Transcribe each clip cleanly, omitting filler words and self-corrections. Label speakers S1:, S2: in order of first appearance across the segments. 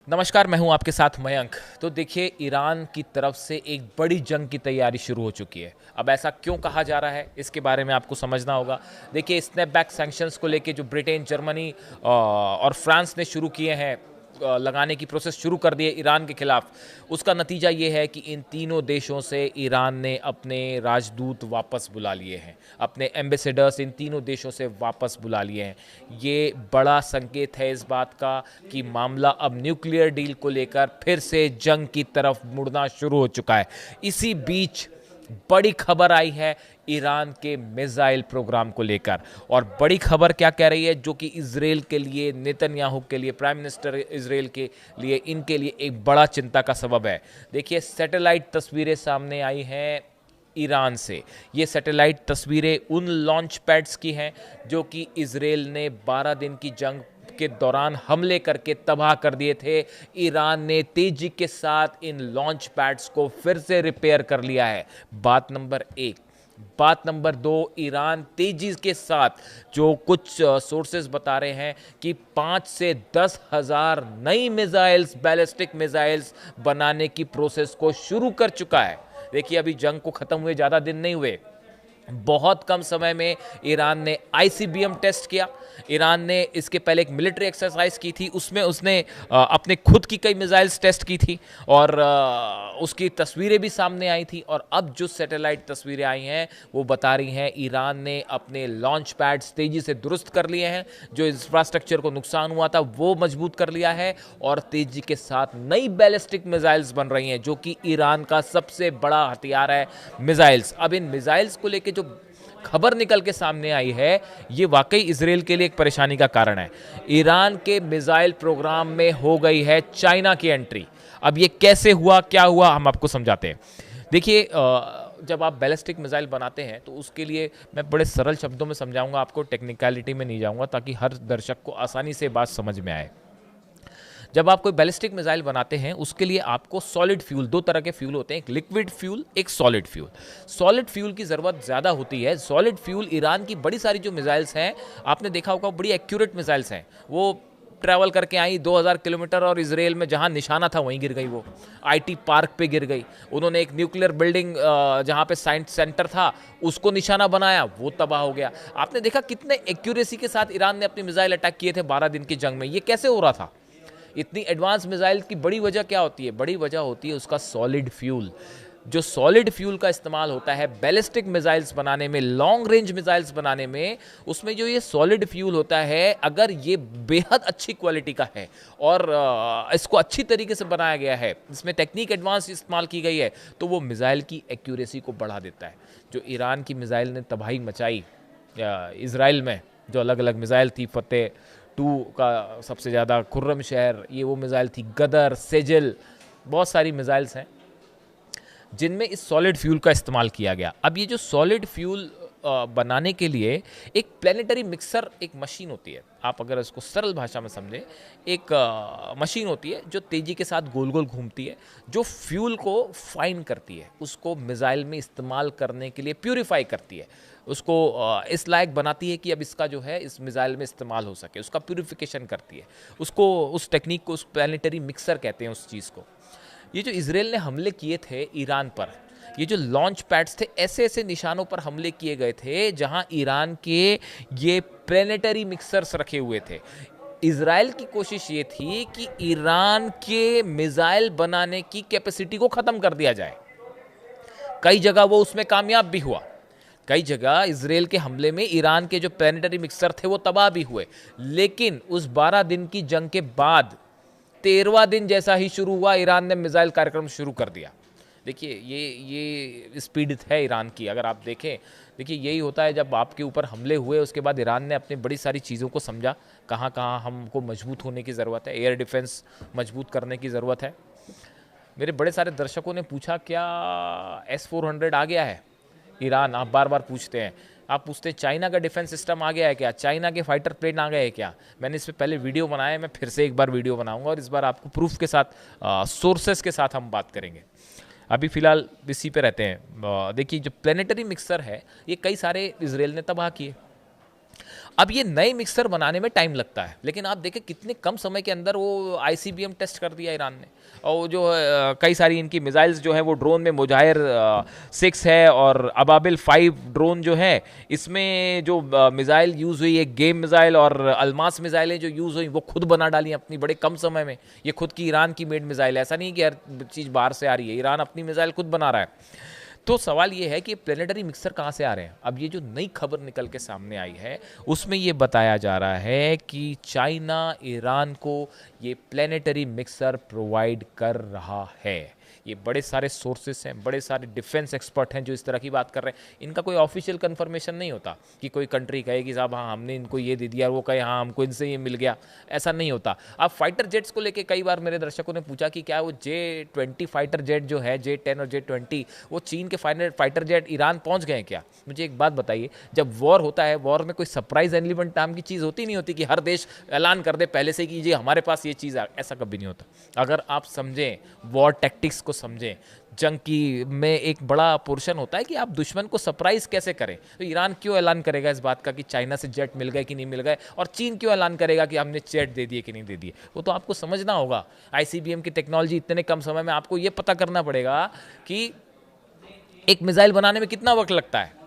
S1: नमस्कार, मैं हूं आपके साथ मयंक। तो देखिए, ईरान की तरफ से एक बड़ी जंग की तैयारी शुरू हो चुकी है। अब ऐसा क्यों कहा जा रहा है, इसके बारे में आपको समझना होगा। देखिए, स्नैपबैक सैंक्शंस को लेके जो ब्रिटेन, जर्मनी और फ्रांस ने शुरू किए हैं, लगाने की प्रोसेस शुरू कर दी है ईरान के खिलाफ, उसका नतीजा ये है कि इन तीनों देशों से ईरान ने अपने राजदूत वापस बुला लिए हैं, अपने एम्बेसडर्स इन तीनों देशों से वापस बुला लिए हैं। ये बड़ा संकेत है इस बात का कि मामला अब न्यूक्लियर डील को लेकर फिर से जंग की तरफ मुड़ना शुरू हो चुका है। इसी बीच बड़ी खबर आई है ईरान के मिसाइल प्रोग्राम को लेकर। और बड़ी खबर क्या कह रही है, जो कि इजराइल के लिए, नेतन्याहू के लिए, प्राइम मिनिस्टर इजराइल के लिए, इनके लिए एक बड़ा चिंता का सबब है। देखिए, सैटेलाइट तस्वीरें सामने आई हैं ईरान से। ये सैटेलाइट तस्वीरें उन लॉन्च पैड्स की हैं जो कि इजराइल ने 12 दिन की जंग के दौरान हमले करके तबाह कर दिए थे। ईरान ने तेजी के साथ इन लॉन्च पैड्स को फिर से रिपेयर कर लिया है। बात नंबर एक। बात नंबर दो, ईरान तेजी के साथ, जो कुछ सोर्सेज बता रहे हैं कि 5 से 10 हज़ार नई मिसाइल्स, बैलिस्टिक मिसाइल्स बनाने की प्रोसेस को शुरू कर चुका है। देखिए, अभी जंग को खत्म हुए ज़्यादा दिन नहीं हुए, बहुत कम समय में ईरान ने आईसीबीएम टेस्ट किया। ईरान ने इसके पहले एक मिलिट्री एक्सरसाइज की थी, उसमें उसने अपने खुद की कई मिसाइल्स टेस्ट की थी और उसकी तस्वीरें भी सामने आई थी। और अब जो सैटेलाइट तस्वीरें आई हैं वो बता रही हैं ईरान ने अपने लॉन्च पैड्स तेजी से दुरुस्त कर लिए हैं, जो इंफ्रास्ट्रक्चर को नुकसान हुआ था वो मजबूत कर लिया है, और तेजी के साथ नई बैलिस्टिक मिसाइल्स बन रही हैं, जो कि ईरान का सबसे बड़ा हथियार है, मिसाइल्स। अब इन मिसाइल्स को लेकर जो खबर निकल के सामने आई है, ये वाकई इजराइल के लिए एक परेशानी का कारण है। ईरान के मिसाइल प्रोग्राम में हो गई है चाइना की एंट्री। अब ये कैसे हुआ, क्या हुआ, हम आपको समझाते हैं। देखिए, जब आप बैलिस्टिक मिसाइल बनाते हैं तो उसके लिए मैं बड़े सरल शब्दों में समझाऊंगा आपको, टेक्निकलिटी में नहीं जाऊंगा, ताकि हर दर्शक को आसानी से बात समझ में आए। जब आप कोई बैलिस्टिक मिसाइल बनाते हैं, उसके लिए आपको सॉलिड फ्यूल, दो तरह के फ्यूल होते हैं, एक लिक्विड फ्यूल, एक सॉलिड फ्यूल। सॉलिड फ्यूल की ज़रूरत ज़्यादा होती है। सॉलिड फ्यूल, ईरान की बड़ी सारी जो मिसाइल्स हैं, आपने देखा होगा, बड़ी एक्यूरेट मिसाइल्स हैं। वो ट्रैवल करके आई 2000 किलोमीटर और इजराइल में जहां निशाना था वहीं गिर गई। वो आईटी पार्क पे गिर गई। उन्होंने एक न्यूक्लियर बिल्डिंग जहां पे साइंस सेंटर था उसको निशाना बनाया, वो तबाह हो गया। आपने देखा कितने एक्यूरेसी के साथ ईरान ने अपनी मिसाइल अटैक किए थे 12 दिन की जंग में। ये कैसे हो रहा था? इतनी एडवांस मिसाइल की बड़ी वजह क्या होती है? बड़ी वजह होती है उसका सॉलिड फ्यूल। जो सॉलिड फ्यूल का इस्तेमाल होता है बैलिस्टिक मिसाइल्स बनाने में, लॉन्ग रेंज मिसाइल्स बनाने में, उसमें जो ये सॉलिड फ्यूल होता है, अगर ये बेहद अच्छी क्वालिटी का है और इसको अच्छी तरीके से बनाया गया है, इसमें टेक्निक एडवांस इस्तेमाल की गई है, तो वो मिसाइल की एक्यूरेसी को बढ़ा देता है। जो ईरान की मिसाइल ने तबाही मचाई इसराइल में, जो अलग अलग मिसाइल थी, फतेह 2 का सबसे ज़्यादा, खुर्रम शहर, ये वो मिसाइल थी, गदर, सेजल, बहुत सारी मिसाइल्स हैं जिनमें इस सॉलिड फ्यूल का इस्तेमाल किया गया। अब ये जो सॉलिड फ्यूल बनाने के लिए एक प्लानिटरी मिक्सर, एक मशीन होती है, आप अगर इसको सरल भाषा में समझें, एक मशीन होती है जो तेज़ी के साथ गोल गोल घूमती है, जो फ्यूल को फाइन करती है, उसको मिसाइल में इस्तेमाल करने के लिए प्यूरिफाई करती है, उसको इस लायक बनाती है कि अब इसका जो है इस मिसाइल में इस्तेमाल हो सके, उसका प्यूरिफिकेशन करती है। उसको, उस टेक्निक को, उस प्लानिटरी मिक्सर कहते हैं उस चीज़ को। ये जो इजराइल ने हमले किए थे ईरान पर, ये जो लॉन्च पैड्स थे, ऐसे ऐसे निशानों पर हमले किए गए थे जहां ईरान के ये प्लानिटरी मिक्सर्स रखे हुए थे। इजराइल की कोशिश ये थी कि ईरान के मिसाइल बनाने की कैपेसिटी को ख़त्म कर दिया जाए। कई जगह वो उसमें कामयाब भी हुआ। कई जगह इजराइल के हमले में ईरान के जो प्लानिटरी मिक्सर थे वो तबाह भी हुए। लेकिन उस 12 दिन की जंग के बाद 13वां दिन जैसा ही शुरू हुआ, ईरान ने मिसाइल कार्यक्रम शुरू कर दिया। देखिए, ये स्पीड है ईरान की, अगर आप देखें। देखिए, यही होता है जब आपके ऊपर हमले हुए, उसके बाद ईरान ने अपनी बड़ी सारी चीज़ों को समझा, कहाँ कहाँ हमको मजबूत होने की ज़रूरत है, एयर डिफेंस मजबूत करने की ज़रूरत है। मेरे बड़े सारे दर्शकों ने पूछा, क्या S-400 आ गया है ईरान? आप बार बार पूछते हैं। आप पूछते हैं चाइना का डिफेंस सिस्टम आ गया है क्या, चाइना के फाइटर प्लेन आ गए हैं क्या? मैंने इस पर पहले वीडियो बनाया है, मैं फिर से एक बार वीडियो बनाऊंगा और इस बार आपको प्रूफ के साथ, सोर्सेस के साथ हम बात करेंगे। अभी फिलहाल इसी पे रहते हैं। देखिए, जो प्लानिटरी मिक्सर है, ये कई सारे इजराइल ने तबाह किए। अब ये नए मिक्सर बनाने में टाइम लगता है, लेकिन आप देखें कितने कम समय के अंदर वो आईसीबीएम टेस्ट कर दिया ईरान ने। और वो जो कई सारी इनकी मिसाइल्स जो है वो ड्रोन में मुजाहिर 6 है और अबाबिल 5 ड्रोन जो है, इसमें जो मिसाइल यूज़ हुई है, गेम मिसाइल और अलमास मिसाइलें जो यूज़ हुई वो खुद बना डाली अपनी बड़े कम समय में। ये खुद की ईरान की मेड मिसाइल है, ऐसा नहीं कि हर चीज़ बाहर से आ रही है, ईरान अपनी मिसाइल खुद बना रहा है। तो सवाल ये है कि प्लेनेटरी मिक्सर कहाँ से आ रहे हैं। अब ये जो नई खबर निकल के सामने आई है उसमें ये बताया जा रहा है कि चाइना ईरान को ये प्लेनेटरी मिक्सर प्रोवाइड कर रहा है। ये बड़े सारे सोर्सेस हैं, बड़े सारे डिफेंस एक्सपर्ट हैं जो इस तरह की बात कर रहे हैं। इनका कोई ऑफिशियल कंफर्मेशन नहीं होता कि कोई कंट्री कहे कि साहब हाँ हमने इनको ये दे दिया, वो कहे हाँ हमको इनसे ये मिल गया, ऐसा नहीं होता। अब फाइटर जेट्स को लेके कई बार मेरे दर्शकों ने पूछा कि क्या वो J-20 फाइटर जेट जो है, J-10 और J-20, वो चीन के फाइटर जेट ईरान पहुंच गए हैं क्या। मुझे एक बात बताइए, जब वॉर होता है, वॉर में कोई सरप्राइज एलिमेंट नाम की चीज़ होती नहीं होती कि हर देश ऐलान कर दे पहले से कि जी हमारे पास ये चीज़, ऐसा कभी नहीं होता। अगर आप समझें वॉर टैक्टिक्स को समझें, जंग की में एक बड़ा पोर्शन होता है कि आप दुश्मन को सरप्राइज कैसे करें। तो ईरान क्यों ऐलान करेगा इस बात का कि चाइना से जेट मिल गए कि नहीं मिल गए, और चीन क्यों ऐलान करेगा कि हमने जेट दे दिए कि नहीं दे दिए। वो तो आपको समझना होगा। आईसीबीएम की टेक्नोलॉजी इतने कम समय में, आपको ये पता करना पड़ेगा कि एक मिसाइल बनाने में कितना वक्त लगता है।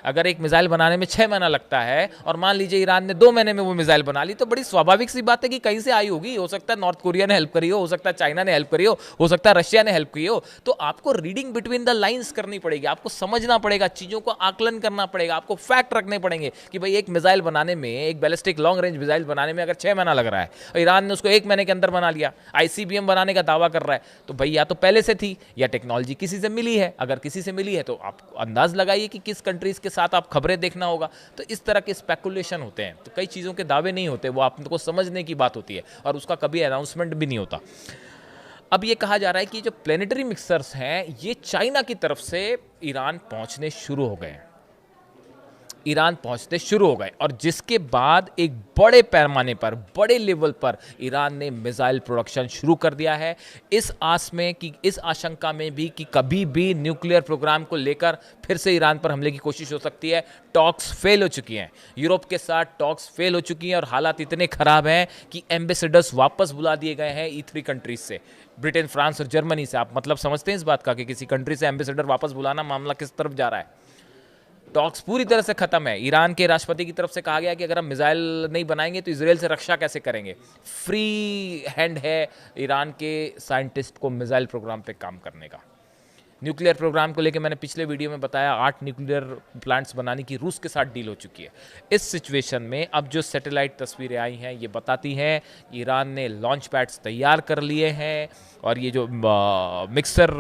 S1: अगर एक मिसाइल बनाने में 6 महीना लगता है और मान लीजिए ईरान ने 2 महीने में वो मिसाइल बना ली, तो बड़ी स्वाभाविक सी बात है कि कहीं से आई होगी। हो सकता है नॉर्थ कोरिया ने हेल्प करी हो सकता है चाइना ने हेल्प करी हो सकता है रशिया ने हेल्प की हो। तो आपको रीडिंग बिटवीन द लाइंस करनी पड़ेगी, आपको समझना पड़ेगा, चीज़ों को आकलन करना पड़ेगा, आपको फैक्ट रखने पड़ेंगे कि भाई एक मिसाइल बनाने में, एक बैलिस्टिक लॉन्ग रेंज मिसाइल बनाने में अगर 6 महीना लग रहा है और ईरान ने उसको 1 महीने के अंदर बना लिया, आईसीबीएम बनाने का दावा कर रहा है, तो भाई या तो पहले से थी या टेक्नोलॉजी किसी से मिली है। अगर किसी से मिली है तो आप अंदाज लगाइए कि किस कंट्रीज के साथ आप खबरें देखना होगा। तो इस तरह के स्पेकुलेशन होते हैं, तो कई चीज़ों के दावे नहीं होते, वो आपको समझने की बात होती है और उसका कभी अनाउंसमेंट भी नहीं होता। अब ये कहा जा रहा है कि जो प्लेनेटरी मिक्सर्स हैं ये चाइना की तरफ से ईरान पहुंचने शुरू हो गए हैं, ईरान पहुंचते शुरू हो गए, और जिसके बाद एक बड़े पैमाने पर, बड़े लेवल पर ईरान ने मिसाइल प्रोडक्शन शुरू कर दिया है। इस आस में कि, इस आशंका में भी कि कभी भी न्यूक्लियर प्रोग्राम को लेकर फिर से ईरान पर हमले की कोशिश हो सकती है। टॉक्स फेल हो चुकी हैं, यूरोप के साथ टॉक्स फेल हो चुकी हैं और हालात इतने खराब हैं कि एम्बेसडर्स वापस बुला दिए गए हैं E3 कंट्रीज से, ब्रिटेन, फ्रांस और जर्मनी से। आप मतलब समझते हैं इस बात का कि किसी कंट्री से एम्बेसडर वापस बुलाना, मामला किस तरफ जा रहा है। टॉक्स पूरी तरह से खत्म है। ईरान के राष्ट्रपति की तरफ से कहा गया कि अगर हम मिसाइल नहीं बनाएंगे तो इजराइल से रक्षा कैसे करेंगे। फ्री हैंड है ईरान के साइंटिस्ट को मिसाइल प्रोग्राम पे काम करने का। न्यूक्लियर प्रोग्राम को लेकर मैंने पिछले वीडियो में बताया 8 न्यूक्लियर प्लांट्स बनाने की रूस के साथ डील हो चुकी है। इस सिचुएशन में अब जो सैटेलाइट तस्वीरें आई हैं ये बताती हैं ईरान ने लॉन्च पैड्स तैयार कर लिए हैं और ये जो मिक्सर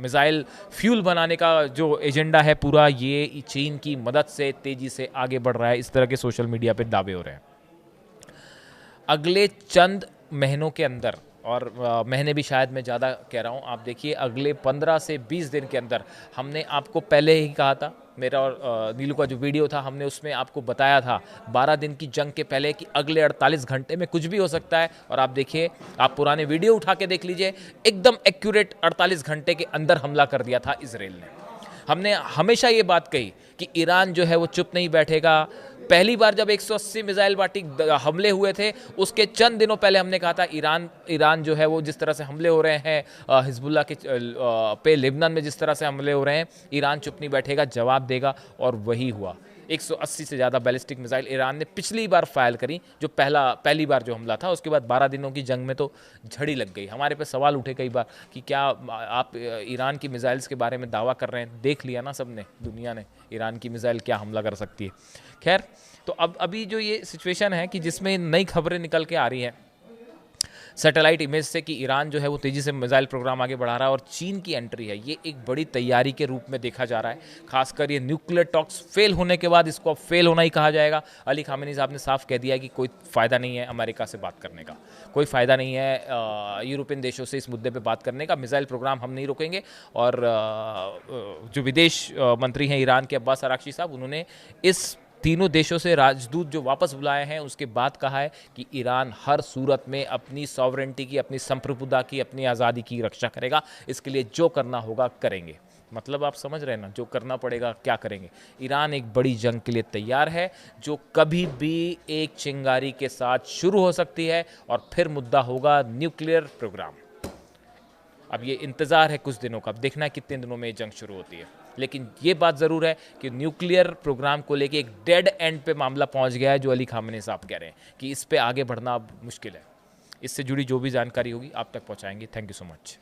S1: मिसाइल फ्यूल बनाने का जो एजेंडा है पूरा, ये चीन की मदद से तेज़ी से आगे बढ़ रहा है। इस तरह के सोशल मीडिया पे दावे हो रहे हैं। अगले चंद महीनों के अंदर, और महीने भी शायद मैं ज़्यादा कह रहा हूँ, आप देखिए अगले 15 से 20 दिन के अंदर, हमने आपको पहले ही कहा था, मेरा और नीलू का जो वीडियो था हमने उसमें आपको बताया था 12 दिन की जंग के पहले कि अगले 48 घंटे में कुछ भी हो सकता है। और आप देखिए, आप पुराने वीडियो उठा के देख लीजिए, एकदम एक्यूरेट 48 घंटे के अंदर हमला कर दिया था इसराइल ने। हमने हमेशा ये बात कही कि ईरान जो है वो चुप नहीं बैठेगा। पहली बार जब 180 मिसाइल बाटी हमले हुए थे उसके चंद दिनों पहले हमने कहा था ईरान जो है वो जिस तरह से हमले हो रहे हैं हिजबुल्लाह के पे, लेबनान में जिस तरह से हमले हो रहे हैं, ईरान चुप नहीं बैठेगा, जवाब देगा। और वही हुआ। 180 से ज़्यादा बैलिस्टिक मिसाइल ईरान ने पिछली बार फायर करी, जो पहली बार जो हमला था। उसके बाद 12 दिनों की जंग में तो झड़ी लग गई। हमारे पे सवाल उठे कई बार कि क्या आप ईरान की मिसाइल्स के बारे में दावा कर रहे हैं। देख लिया ना सबने, दुनिया ने, ईरान की मिसाइल क्या हमला कर सकती है। खैर, तो अभी जो ये सिचुएशन है कि जिसमें नई खबरें निकल के आ रही हैं सैटेलाइट इमेज से कि ईरान जो है वो तेज़ी से मिसाइल प्रोग्राम आगे बढ़ा रहा है और चीन की एंट्री है, ये एक बड़ी तैयारी के रूप में देखा जा रहा है। खासकर ये न्यूक्लियर टॉक्स फेल होने के बाद इसको अब फेल होना ही कहा जाएगा। अली खामेनी साहब ने साफ कह दिया है कि कोई फ़ायदा नहीं है अमेरिका से बात करने का, कोई फ़ायदा नहीं है यूरोपियन देशों से इस मुद्दे पर बात करने का। मिसाइल प्रोग्राम हम नहीं रोकेंगे। और जो विदेश मंत्री हैं ईरान के अब्बास अराक्ची साहब, उन्होंने इस तीनों देशों से राजदूत जो वापस बुलाए हैं उसके बाद कहा है कि ईरान हर सूरत में अपनी सॉवरेंटी की, अपनी संप्रभुता की, अपनी आज़ादी की रक्षा करेगा। इसके लिए जो करना होगा करेंगे। मतलब आप समझ रहे हैं ना, जो करना पड़ेगा क्या करेंगे। ईरान एक बड़ी जंग के लिए तैयार है, जो कभी भी एक चिंगारी के साथ शुरू हो सकती है, और फिर मुद्दा होगा न्यूक्लियर प्रोग्राम। अब ये इंतज़ार है कुछ दिनों का, अब देखना है कितने दिनों में ये जंग शुरू होती है। लेकिन ये बात ज़रूर है कि न्यूक्लियर प्रोग्राम को लेके एक डेड एंड पे मामला पहुंच गया है, जो अली खामेनी साहब कह रहे हैं कि इस पे आगे बढ़ना अब मुश्किल है। इससे जुड़ी जो भी जानकारी होगी आप तक पहुंचाएंगे। Thank you so much.